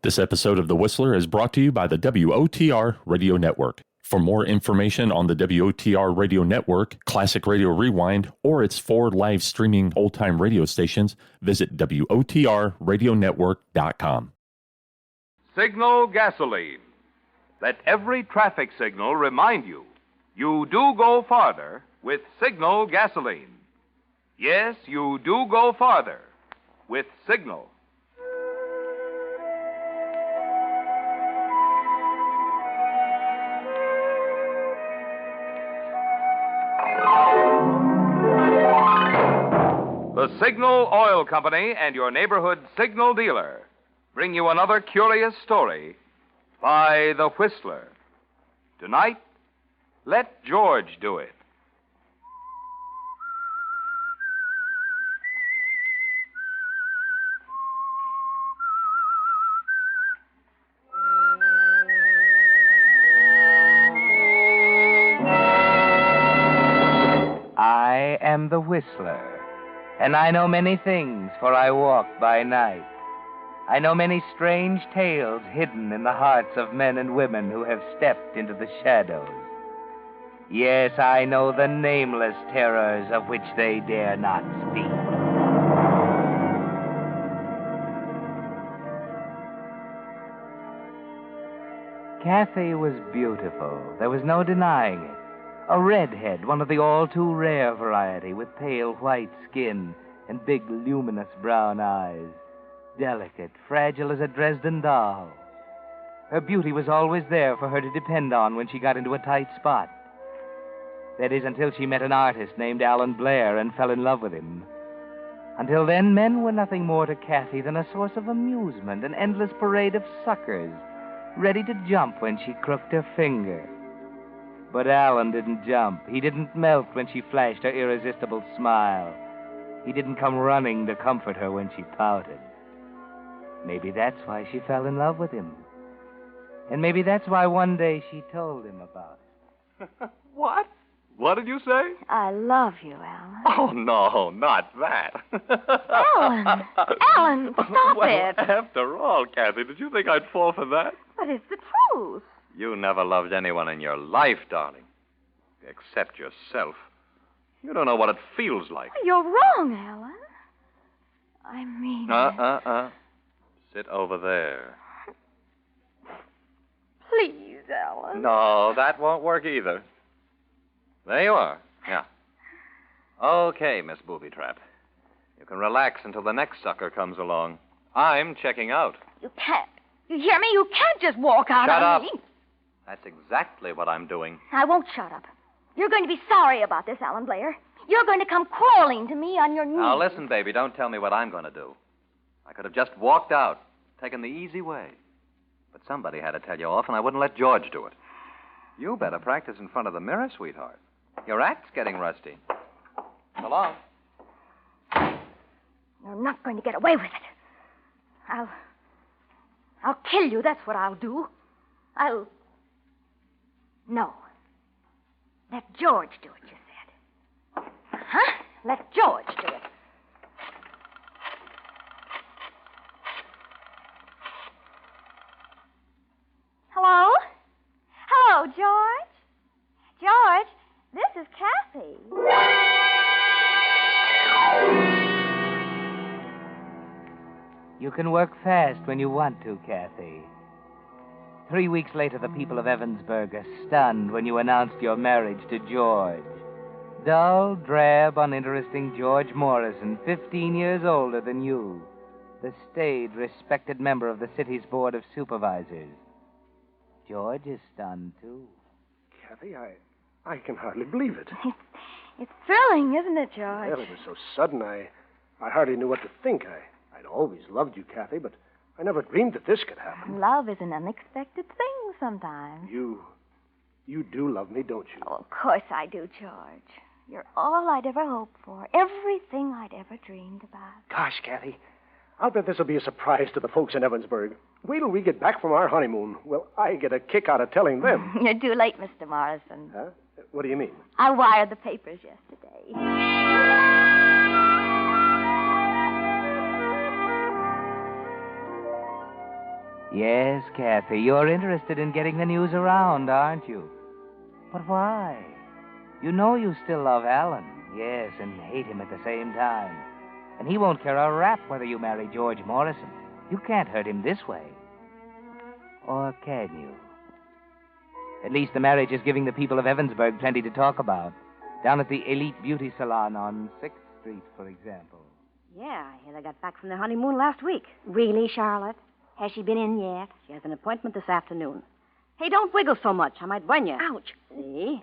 This episode of The Whistler is brought to you by the WOTR Radio Network. For more information on the WOTR Radio Network, Classic Radio Rewind, or its 4 live streaming old-time radio stations, visit WOTRradionetwork.com. Signal gasoline. Let every traffic signal remind you, you do go farther with Signal gasoline. Yes, you do go farther with Signal. The Signal Oil Company and your neighborhood Signal dealer bring you another curious story by The Whistler. Tonight, let George do it. I am the Whistler. And I know many things, for I walk by night. I know many strange tales hidden in the hearts of men and women who have stepped into the shadows. Yes, I know the nameless terrors of which they dare not speak. Cathy was beautiful. There was no denying it. A redhead, one of the all-too-rare variety, with pale white skin and big, luminous brown eyes. Delicate, fragile as a Dresden doll. Her beauty was always there for her to depend on when she got into a tight spot. That is, until she met an artist named Alan Blair and fell in love with him. Until then, men were nothing more to Cathy than a source of amusement, an endless parade of suckers, ready to jump when she crooked her finger. But Alan didn't jump. He didn't melt when she flashed her irresistible smile. He didn't come running to comfort her when she pouted. Maybe that's why she fell in love with him. And maybe that's why one day she told him about it. What? What did you say? I love you, Alan. Oh, no, not that. Alan! Alan, stop it. After all, Cathy, did you think I'd fall for that? But it's the truth. You never loved anyone in your life, darling. Except yourself. You don't know what it feels like. You're wrong, Alan. I mean... Sit over there. Please, Alan. No, that won't work either. There you are. Yeah. Okay, Miss Booby Trap. You can relax until the next sucker comes along. I'm checking out. You can't. You hear me? You can't just walk out Shut on up. me. That's exactly what I'm doing. I won't shut up. You're going to be sorry about this, Alan Blair. You're going to come crawling to me on your knees. Now, listen, baby, don't tell me what I'm going to do. I could have just walked out, taken the easy way. But somebody had to tell you off, and I wouldn't let George do it. You better practice in front of the mirror, sweetheart. Your act's getting rusty. So long. You're not going to get away with it. I'll kill you, that's what I'll do. No. Let George do it, you said. Huh? Let George do it. Hello? Hello, George? George, this is Cathy. You can work fast when you want to, Cathy. 3 weeks later, the people of Evansburg are stunned when you announced your marriage to George. Dull, drab, uninteresting George Morrison, 15 years older than you. The staid, respected member of the city's Board of Supervisors. George is stunned, too. Cathy, I can hardly believe it. It's thrilling, isn't it, George? Well, it was so sudden, I hardly knew what to think. I'd always loved you, Cathy, but I never dreamed that this could happen. Love is an unexpected thing sometimes. You do love me, don't you? Oh, of course I do, George. You're all I'd ever hoped for. Everything I'd ever dreamed about. Gosh, Cathy, I'll bet this will be a surprise to the folks in Evansburg. Wait till we get back from our honeymoon. Well, I get a kick out of telling them. You're too late, Mr. Morrison. Huh? What do you mean? I wired the papers yesterday. Yes, Cathy, you're interested in getting the news around, aren't you? But why? You know you still love Alan, yes, and hate him at the same time. And he won't care a rap whether you marry George Morrison. You can't hurt him this way. Or can you? At least the marriage is giving the people of Evansburg plenty to talk about. Down at the Elite Beauty Salon on 6th Street, for example. Yeah, I hear they got back from their honeymoon last week. Really, Charlotte? Has she been in yet? She has an appointment this afternoon. Hey, don't wiggle so much. I might burn you. Ouch. See?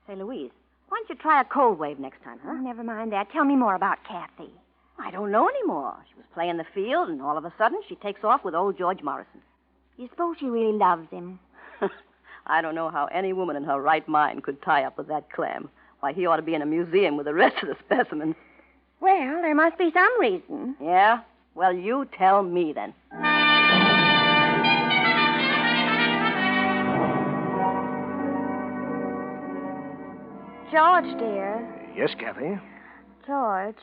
Say, Louise, why don't you try a cold wave next time, huh? Oh, never mind that. Tell me more about Cathy. I don't know anymore. She was playing the field, and all of a sudden she takes off with old George Morrison. You suppose she really loves him? I don't know how any woman in her right mind could tie up with that clam. Why, he ought to be in a museum with the rest of the specimens. Well, there must be some reason. Yeah? Well, you tell me then. George, dear. Yes, Cathy? George,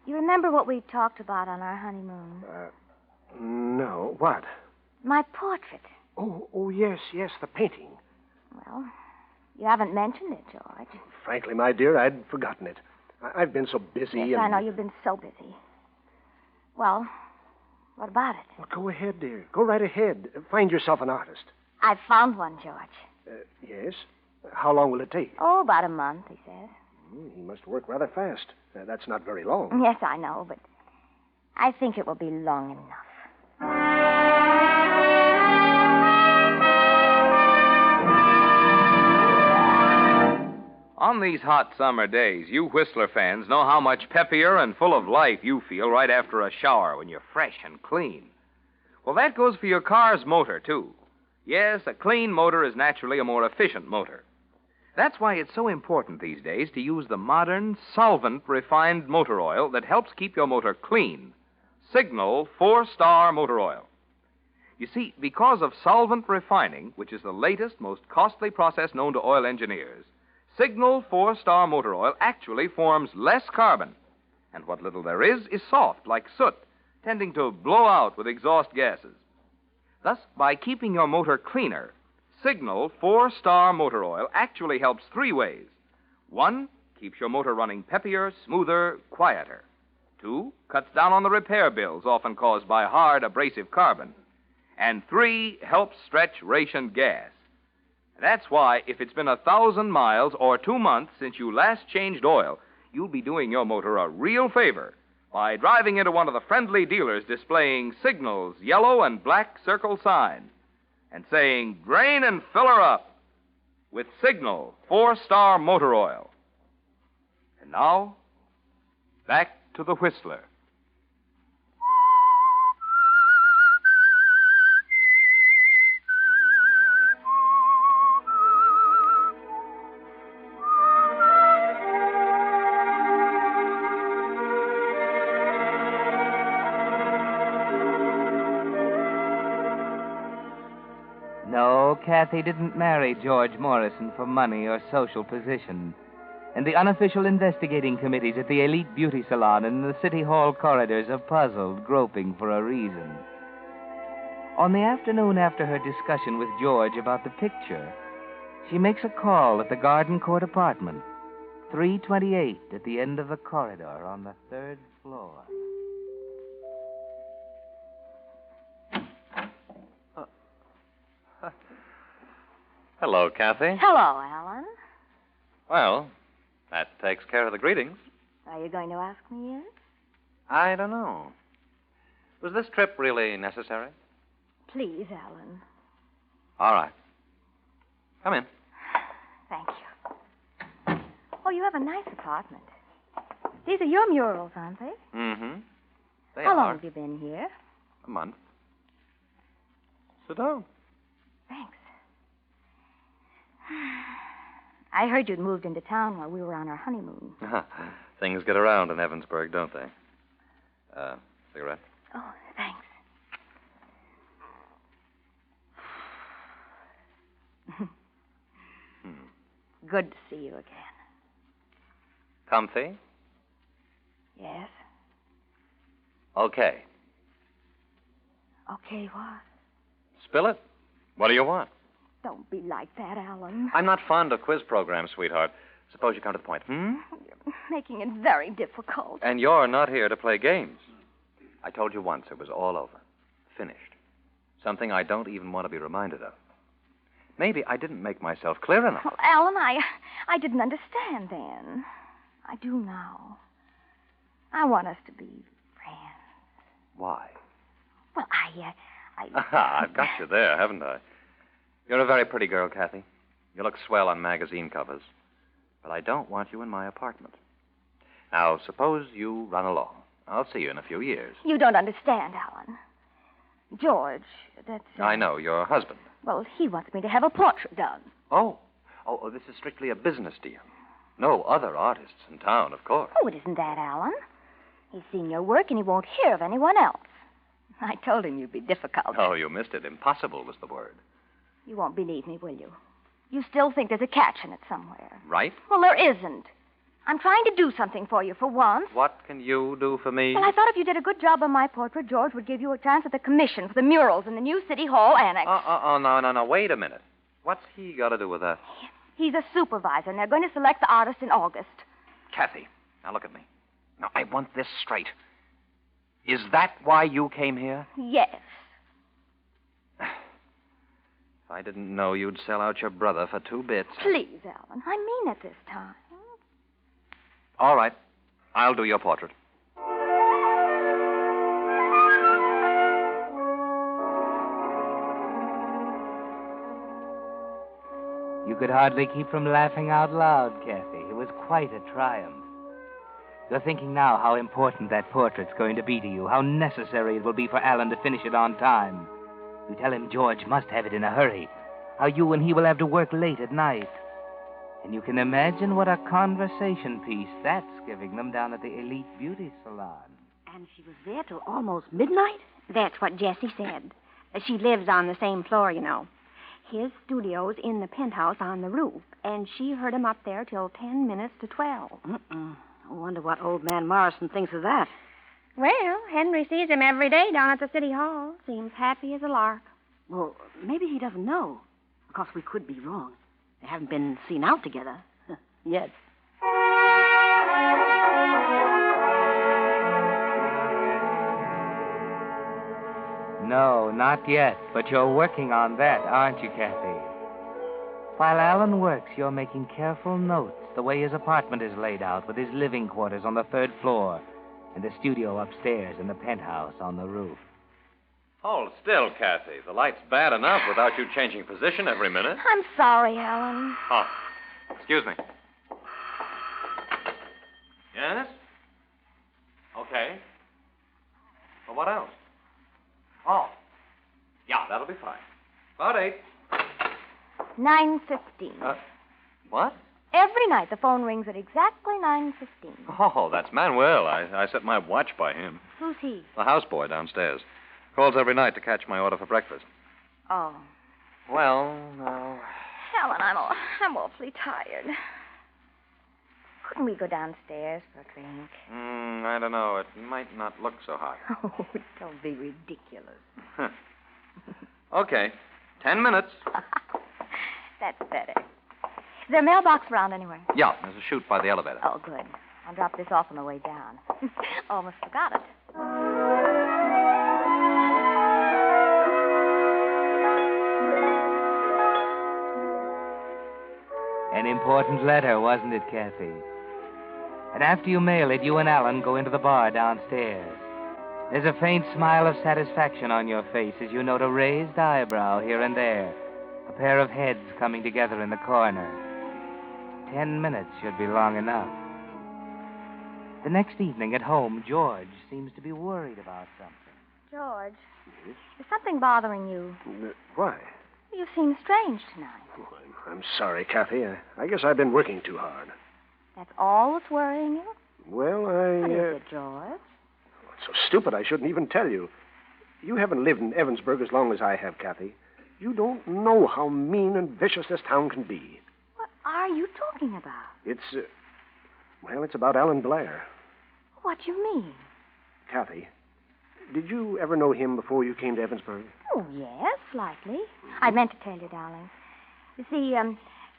you remember what we talked about on our honeymoon? No. What? My portrait. Oh, yes, the painting. Well, you haven't mentioned it, George. Frankly, my dear, I'd forgotten it. I've been so busy. Yes, I know you've been so busy. Well, what about it? Well, go ahead, dear. Go right ahead. Find yourself an artist. I've found one, George. Yes? How long will it take? Oh, about a month, he says. He must work rather fast. That's not very long. Yes, I know, but I think it will be long enough. On these hot summer days, you Whistler fans know how much peppier and full of life you feel right after a shower when you're fresh and clean. Well, that goes for your car's motor, too. Yes, a clean motor is naturally a more efficient motor. That's why it's so important these days to use the modern, solvent-refined motor oil that helps keep your motor clean. Signal 4-Star Motor Oil. You see, because of solvent refining, which is the latest, most costly process known to oil engineers, Signal 4-Star Motor Oil actually forms less carbon. And what little there is soft, like soot, tending to blow out with exhaust gases. Thus, by keeping your motor cleaner, Signal 4-Star Motor Oil actually helps 3 ways. 1, keeps your motor running peppier, smoother, quieter. 2, cuts down on the repair bills often caused by hard, abrasive carbon. And 3, helps stretch ration gas. That's why, if it's been 1,000 miles or 2 months since you last changed oil, you'll be doing your motor a real favor by driving into one of the friendly dealers displaying Signal's yellow and black circle sign and saying, "Drain and fill her up with Signal 4-Star Motor Oil." And now, back to the Whistler. No, Cathy didn't marry George Morrison for money or social position. And the unofficial investigating committees at the Elite Beauty Salon and the City Hall corridors are puzzled, groping for a reason. On the afternoon after her discussion with George about the picture, she makes a call at the Garden Court apartment, 328 at the end of the corridor on the 3rd floor. Hello, Cathy. Hello, Alan. Well, that takes care of the greetings. Are you going to ask me yet? I don't know. Was this trip really necessary? Please, Alan. All right. Come in. Thank you. Oh, you have a nice apartment. These are your murals, aren't they? Mm-hmm. They How long are. have you been here? A month. Sit down. Thanks. I heard you'd moved into town while we were on our honeymoon. Things get around in Evansburg, don't they? Cigarette? Oh, thanks. Good to see you again. Comfy? Yes? Okay. Okay, what? Spill it. What do you want? Don't be like that, Alan. I'm not fond of quiz programs, sweetheart. Suppose you come to the point. You're making it very difficult. And you're not here to play games. I told you once it was all over. Finished. Something I don't even want to be reminded of. Maybe I didn't make myself clear enough. Well, Alan, I didn't understand then. I do now. I want us to be friends. Why? Well, Aha, I've got you there, haven't I? You're a very pretty girl, Cathy. You look swell on magazine covers. But I don't want you in my apartment. Now, suppose you run along. I'll see you in a few years. You don't understand, Alan. George, that's... I know, your husband. Well, he wants me to have a portrait done. Oh, this is strictly a business deal. No other artists in town, of course. Oh, it isn't that, Alan. He's seen your work and he won't hear of anyone else. I told him you'd be difficult. Oh, you missed it. Impossible was the word. You won't believe me, will you? You still think there's a catch in it somewhere. Right? Well, there isn't. I'm trying to do something for you for once. What can you do for me? Well, I thought if you did a good job on my portrait, George would give you a chance at the commission for the murals in the new City Hall annex. No. Wait a minute. What's he got to do with that? He's a supervisor, and they're going to select the artist in August. Cathy, now look at me. Now, I want this straight. Is that why you came here? Yes. If I didn't know you'd sell out your brother for 2 bits. Please, Alan. I mean it this time. All right. I'll do your portrait. You could hardly keep from laughing out loud, Cathy. It was quite a triumph. You're thinking now how important that portrait's going to be to you, how necessary it will be for Alan to finish it on time. You tell him George must have it in a hurry, how you and he will have to work late at night. And you can imagine what a conversation piece that's giving them down at the Elite Beauty Salon. And she was there till almost midnight? That's what Jessie said. She lives on the same floor, you know. His studio's in the penthouse on the roof, and she heard him up there till 10 minutes to 12. I wonder what old man Morrison thinks of that. Well, Henry sees him every day down at the City Hall. Seems happy as a lark. Well, maybe he doesn't know. Of course, we could be wrong. They haven't been seen out together yet. No, not yet. But you're working on that, aren't you, Cathy? While Alan works, you're making careful notes, the way his apartment is laid out, with his living quarters on the 3rd floor and the studio upstairs and the penthouse on the roof. Hold still, Cathy. The light's bad enough without you changing position every minute. I'm sorry, Alan. Oh, excuse me. Yes? Okay. Well, what else? Oh, yeah, that'll be fine. About 8. 9:15. What? Every night the phone rings at exactly 9:15. Oh, that's Manuel. I set my watch by him. Who's he? The houseboy downstairs. Calls every night to catch my order for breakfast. Oh. Well, no. Alan, I'm awfully tired. Couldn't we go downstairs for a drink? I don't know. It might not look so hot. Oh, don't be ridiculous. Okay. 10 minutes. That's better. Is there a mailbox around anywhere? Yeah, there's a chute by the elevator. Oh, good. I'll drop this off on the way down. Almost forgot it. An important letter, wasn't it, Cathy? And after you mail it, you and Alan go into the bar downstairs. There's a faint smile of satisfaction on your face as you note a raised eyebrow here and there, a pair of heads coming together in the corner. 10 minutes should be long enough. The next evening at home, George seems to be worried about something. George, is something bothering you? Why? You seem strange tonight. Oh, I'm sorry, Cathy. I guess I've been working too hard. That's all that's worrying you? Well, What is it, George? It's so stupid I shouldn't even tell you. You haven't lived in Evansburg as long as I have, Cathy. You don't know how mean and vicious this town can be. What are you talking about? It's about Alan Blair. What do you mean? Cathy, did you ever know him before you came to Evansburg? Oh, yes, slightly. I meant to tell you, darling. You see,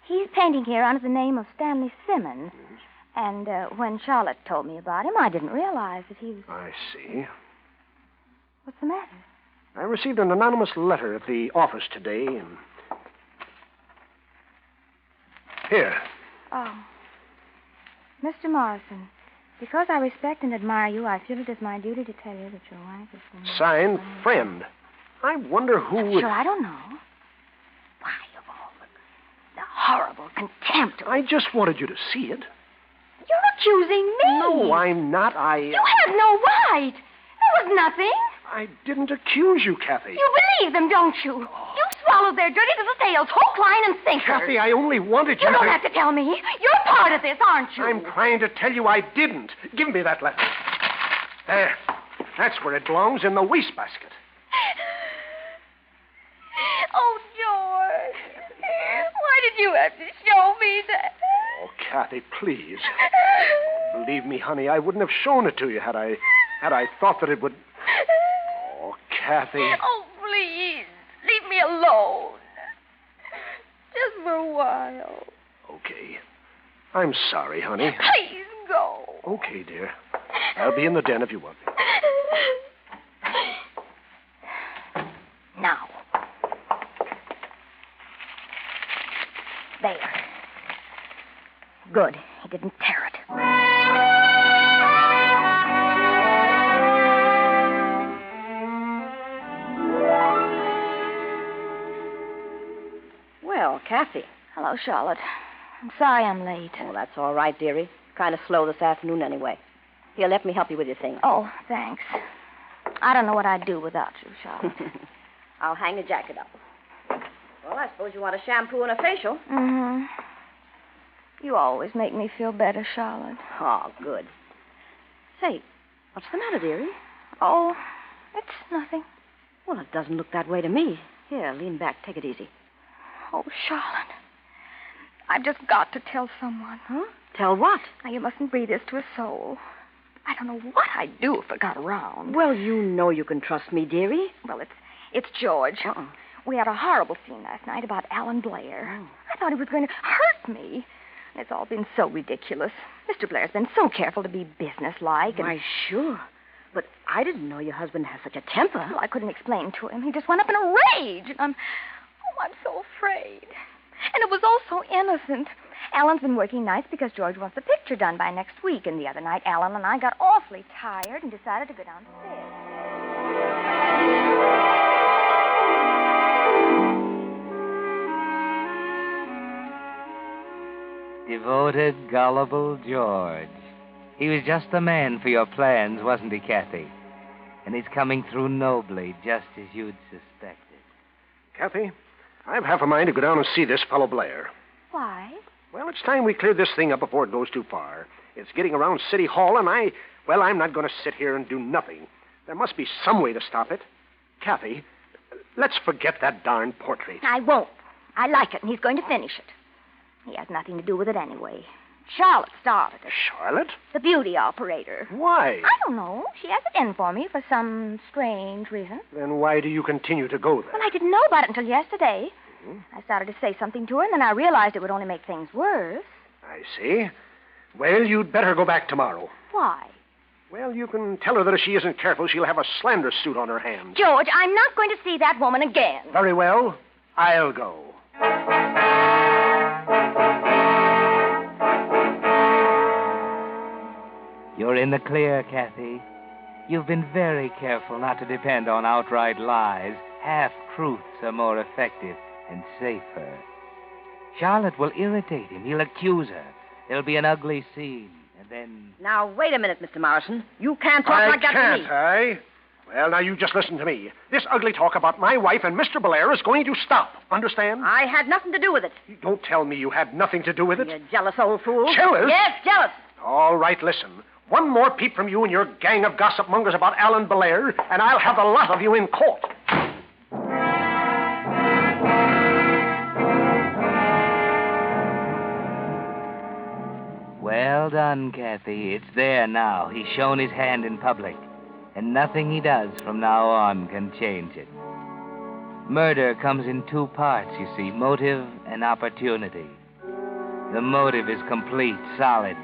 he's painting here under the name of Stanley Simmons. And when Charlotte told me about him, I didn't realize that he was... I see. What's the matter? I received an anonymous letter at the office today, and... Here. Oh. Mr. Morrison, because I respect and admire you, I feel it is my duty to tell you that your wife is... Signed, Friend. I wonder who would... Sure, I don't know. Why, of all the horrible contempt of... I just wanted you to see it. You're accusing me. No, I'm not. You have no right. There was nothing. I didn't accuse you, Cathy. You believe them, don't you? You swallowed their dirty little tales, hook, line, and sinker. Cathy, I only wanted you You to... don't have to tell me. You're part of this, aren't you? I'm trying to tell you I didn't. Give me that letter. There. That's where it belongs, in the wastebasket. Oh, George. Why did you have to show me that? Oh, Cathy, please. Believe me, honey, I wouldn't have shown it to you had I thought that it would... Oh, Cathy. Oh, please. Leave me alone. Just for a while. Okay. I'm sorry, honey. Please go. Okay, dear. I'll be in the den if you want me. Now. There. Good. He didn't tear it. Well, Cathy. Hello, Charlotte. I'm sorry I'm late. Oh, that's all right, dearie. Kind of slow this afternoon anyway. Here, let me help you with your things. Oh, thanks. I don't know what I'd do without you, Charlotte. I'll hang your jacket up. Well, I suppose you want a shampoo and a facial. Mm-hmm. You always make me feel better, Charlotte. Oh, good. Say, what's the matter, dearie? Oh, it's nothing. Well, it doesn't look that way to me. Here, lean back. Take it easy. Oh, Charlotte. I've just got to tell someone. Huh? Tell what? Now, you mustn't breathe this to a soul. I don't know what I'd do if it got around. Well, you know you can trust me, dearie. Well, it's George. Uh-uh. We had a horrible scene last night about Alan Blair. Oh. I thought he was going to hurt me. It's all been so ridiculous. Mr. Blair's been so careful to be businesslike. Why, sure. But I didn't know your husband has such a temper. Well, I couldn't explain to him. He just went up in a rage. And I'm so afraid. And it was all so innocent. Alan's been working nights because George wants a picture done by next week. And the other night, Alan and I got awfully tired and decided to go downstairs. Devoted, gullible George. He was just the man for your plans, wasn't he, Cathy? And he's coming through nobly, just as you'd suspected. Cathy, I've half a mind to go down and see this fellow Blair. Why? Well, it's time we cleared this thing up before it goes too far. It's getting around City Hall, and I'm not going to sit here and do nothing. There must be some way to stop it. Cathy, let's forget that darn portrait. I won't. I like it, and he's going to finish it. He has nothing to do with it anyway. Charlotte started it. Charlotte? The beauty operator. Why? I don't know. She has it in for me for some strange reason. Then why do you continue to go there? Well, I didn't know about it until yesterday. I started to say something to her, and then I realized it would only make things worse. I see. Well, you'd better go back tomorrow. Why? Well, you can tell her that if she isn't careful, she'll have a slander suit on her hands. George, I'm not going to see that woman again. Very well. I'll go. You're in the clear, Cathy. You've been very careful not to depend on outright lies. Half-truths are more effective and safer. Charlotte will irritate him. He'll accuse her. There'll be an ugly scene, and then... Now, wait a minute, Mr. Morrison. You can't talk like that to me. I? Well, now, you just listen to me. This ugly talk about my wife and Mr. Blair is going to stop. Understand? I had nothing to do with it. Don't tell me you had nothing to do with it. You jealous old fool. Jealous? Yes, jealous. All right, listen. One more peep from you and your gang of gossip mongers about Alan Blair, and I'll have the lot of you in court. Well done, Cathy. It's there now. He's shown his hand in public. and nothing he does from now on can change it. Murder comes in two parts, you see, motive and opportunity. The motive is complete, solid.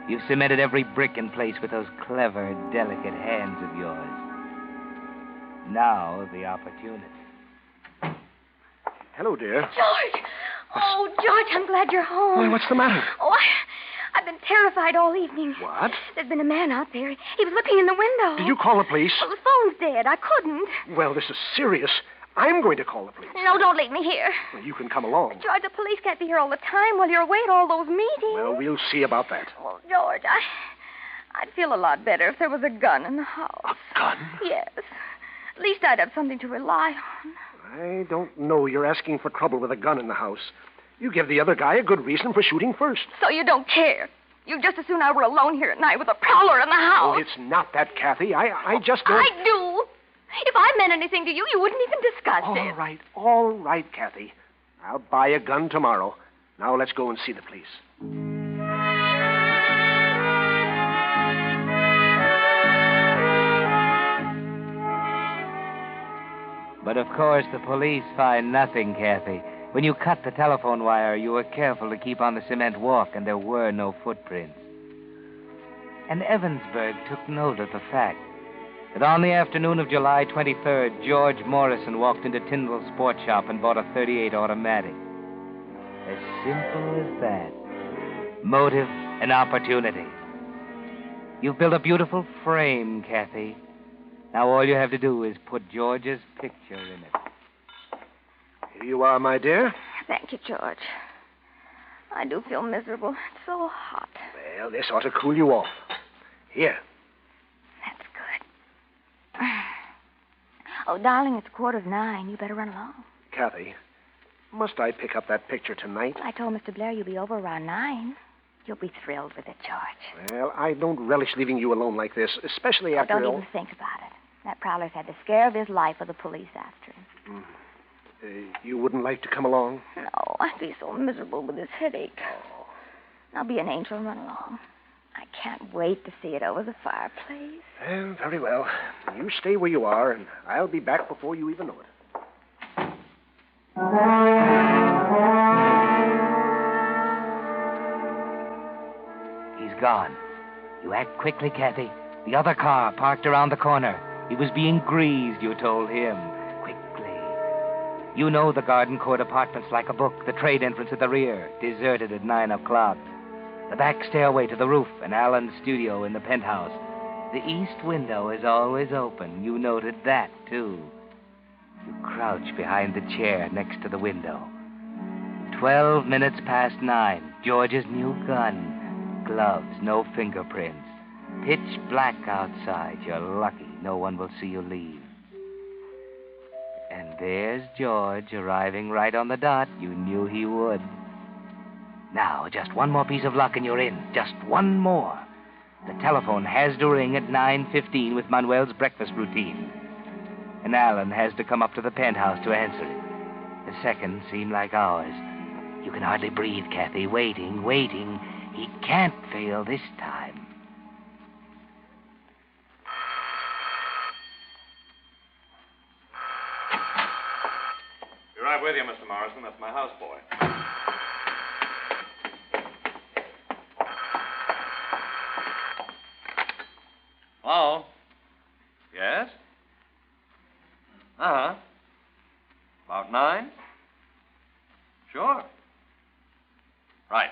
You've cemented every brick in place with those clever, delicate hands of yours. Now, the opportunity. Hello, dear. George! Oh, George, I'm glad you're home. Why, what's the matter? Oh, I've been terrified all evening. What? There's been a man out there. He was looking in the window. Did you call the police? Well, the phone's dead. I couldn't. Well, this is serious. I'm going to call the police. No, don't leave me here. Well, you can come along. George, the police can't be here all the time while you're away at all those meetings. Well, we'll see about that. Well, George, I'd feel a lot better if there was a gun in the house. A gun? Yes. At least I'd have something to rely on. I don't know. You're asking for trouble with a gun in the house. You give the other guy a good reason for shooting first. So you don't care? You'd just as soon I were alone here at night with a prowler in the house. Oh, it's not that, Cathy. I just don't... I do. If I meant anything to you, you wouldn't even discuss it. All right, Cathy. I'll buy a gun tomorrow. Now let's go and see the police. But of course, the police find nothing, Cathy. When you cut the telephone wire, you were careful to keep on the cement walk, and there were no footprints. And Evansburg took note of the fact that on the afternoon of July 23rd, George Morrison walked into Tyndall's Sports Shop and bought a .38 automatic. As simple as that. Motive and opportunity. You've built a beautiful frame, Cathy. Now all you have to do is put George's picture in it. Here you are, my dear. Thank you, George. I do feel miserable. It's so hot. Well, this ought to cool you off. Here. That's good. Oh, darling, it's 9:15. You better run along. Cathy, must I pick up that picture tonight? I told Mr. Blair you'll be over around 9. You'll be thrilled with it, George. Well, I don't relish leaving you alone like this, especially after Don't all... even think about it. That prowler's had the scare of his life with the police after him. You wouldn't like to come along? No, I'd be so miserable with this headache. Oh. Now be an angel and run along. I can't wait to see it over the fireplace. Well, very well. You stay where you are, and I'll be back before you even know it. He's gone. You act quickly, Cathy. The other car parked around the corner. He was being greased, you told him. Quickly. You know the Garden Court apartments like a book. The trade entrance at the rear, deserted at 9 o'clock. The back stairway to the roof, and Alan's studio in the penthouse. The east window is always open. You noted that, too. You crouch behind the chair next to the window. 12 minutes past 9. George's new gun. Gloves, no fingerprints. Pitch black outside. You're lucky. No one will see you leave. And there's George arriving right on the dot. You knew he would. Now, just one more piece of luck and you're in. Just one more. The telephone has to ring at 9:15 with Manuel's breakfast routine. And Alan has to come up to the penthouse to answer it. The seconds seem like hours. You can hardly breathe, Cathy. Waiting. He can't fail this time. Be right with you, Mr. Morrison. That's my houseboy. Hello? Yes? Uh-huh. About 9? Sure. Right.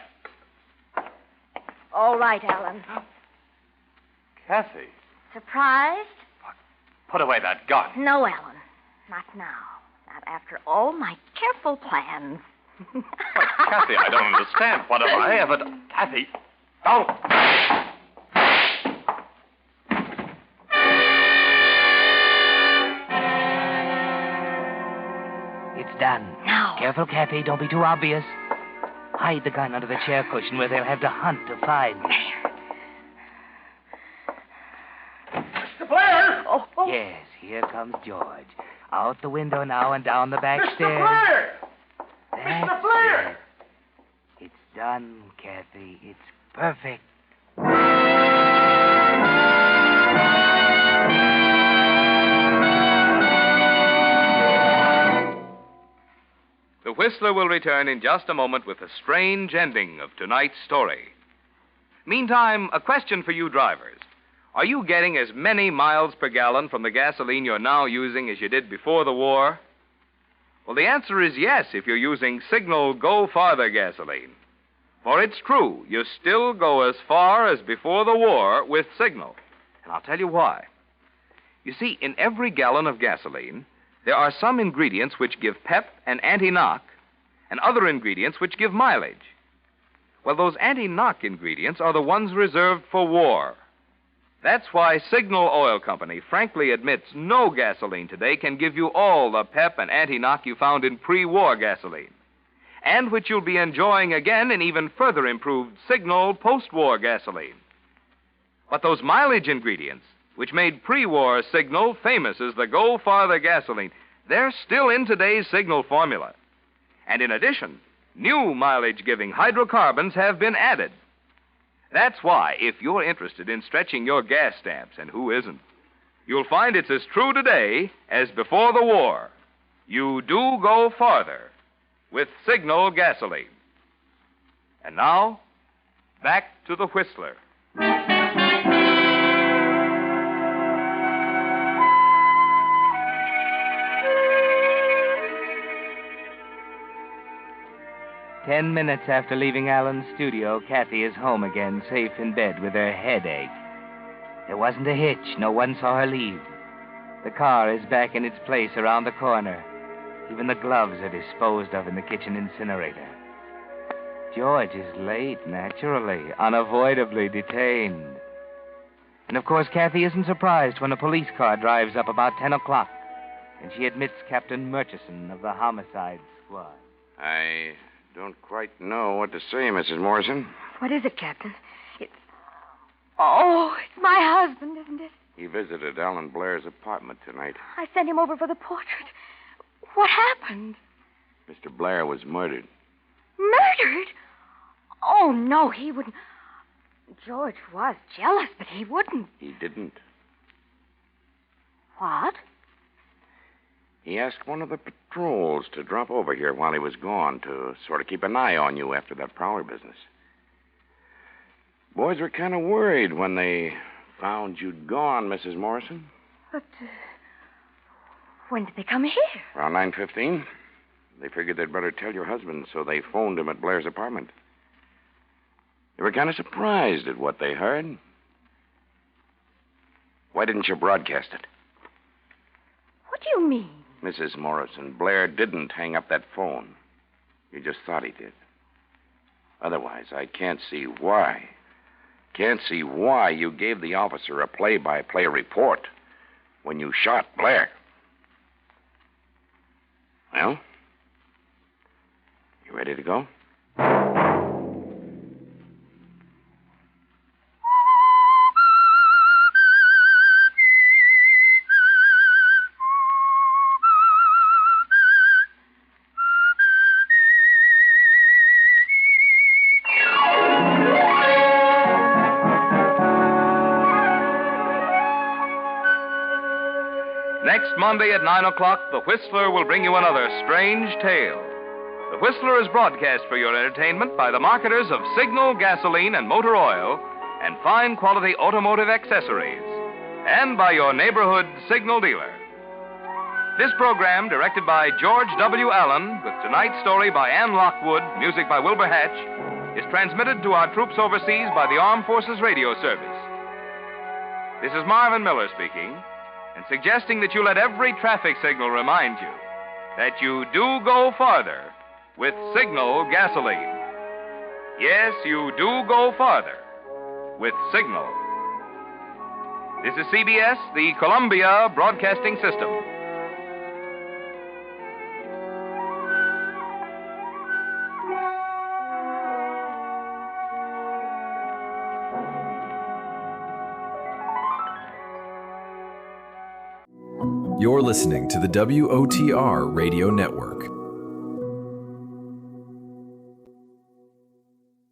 All right, Alan. Cathy, Surprised? put away that gun. No, Alan. Not now. Not after all my careful plans. But, Cathy, I don't understand. What have I ever done? Cathy, don't. It's done. Now. Careful, Cathy. Don't be too obvious. Hide the gun under the chair cushion where they'll have to hunt to find you. Mr. Blair! Oh. Yes, here comes George. Out the window now and down the back Mr. stairs. Blair! That's Mr. Blair! it. It's done, Cathy. It's perfect. Whistler will return in just a moment with the strange ending of tonight's story. Meantime, a question for you drivers. Are you getting as many miles per gallon from the gasoline you're now using as you did before the war? Well, the answer is yes if you're using Signal Go Farther gasoline. For it's true, you still go as far as before the war with Signal. And I'll tell you why. You see, in every gallon of gasoline, there are some ingredients which give pep and anti-knock, and other ingredients which give mileage. Well, those anti-knock ingredients are the ones reserved for war. That's why Signal Oil Company frankly admits no gasoline today can give you all the pep and anti-knock you found in pre-war gasoline, and which you'll be enjoying again in even further improved Signal post-war gasoline. But those mileage ingredients, which made pre-war Signal famous as the Go Farther gasoline, they're still in today's Signal formula. And in addition, new mileage-giving hydrocarbons have been added. That's why, if you're interested in stretching your gas stamps, and who isn't, you'll find it's as true today as before the war. You do go farther with Signal gasoline. And now, back to the Whistler. Ten minutes after leaving Alan's studio, Cathy is home again, safe in bed with her headache. There wasn't a hitch. No one saw her leave. The car is back in its place around the corner. Even the gloves are disposed of in the kitchen incinerator. George is late, naturally, unavoidably detained. And of course, Cathy isn't surprised when a police car drives up about 10 o'clock, and she admits Captain Murchison of the homicide squad. I don't quite know what to say, Mrs. Morrison. What is it, Captain? It's my husband, isn't it? He visited Alan Blair's apartment tonight. I sent him over for the portrait. What happened? Mr. Blair was murdered. Murdered? Oh, no, he wouldn't. George was jealous, but he wouldn't. He didn't. What? He asked one of the patrols to drop over here while he was gone to sort of keep an eye on you after that prowler business. Boys were kind of worried when they found you'd gone, Mrs. Morrison. But when did they come here? Around 9:15. They figured they'd better tell your husband, so they phoned him at Blair's apartment. They were kind of surprised at what they heard. Why didn't you broadcast it? What do you mean? Mrs. Morrison, Blair didn't hang up that phone. You just thought he did. Otherwise, I can't see why. Can't see why you gave the officer a play-by-play report when you shot Blair. Well, you ready to go? Next Monday at 9 o'clock, The Whistler will bring you another strange tale. The Whistler is broadcast for your entertainment by the marketers of Signal gasoline and motor oil and fine quality automotive accessories, and by your neighborhood Signal dealer. This program, directed by George W. Allen, with tonight's story by Ann Lockwood, music by Wilbur Hatch, is transmitted to our troops overseas by the Armed Forces Radio Service. This is Marvin Miller speaking, and suggesting that you let every traffic signal remind you that you do go farther with Signal gasoline. Yes, you do go farther with Signal. This is CBS, the Columbia Broadcasting System. You're listening to the WOTR Radio Network.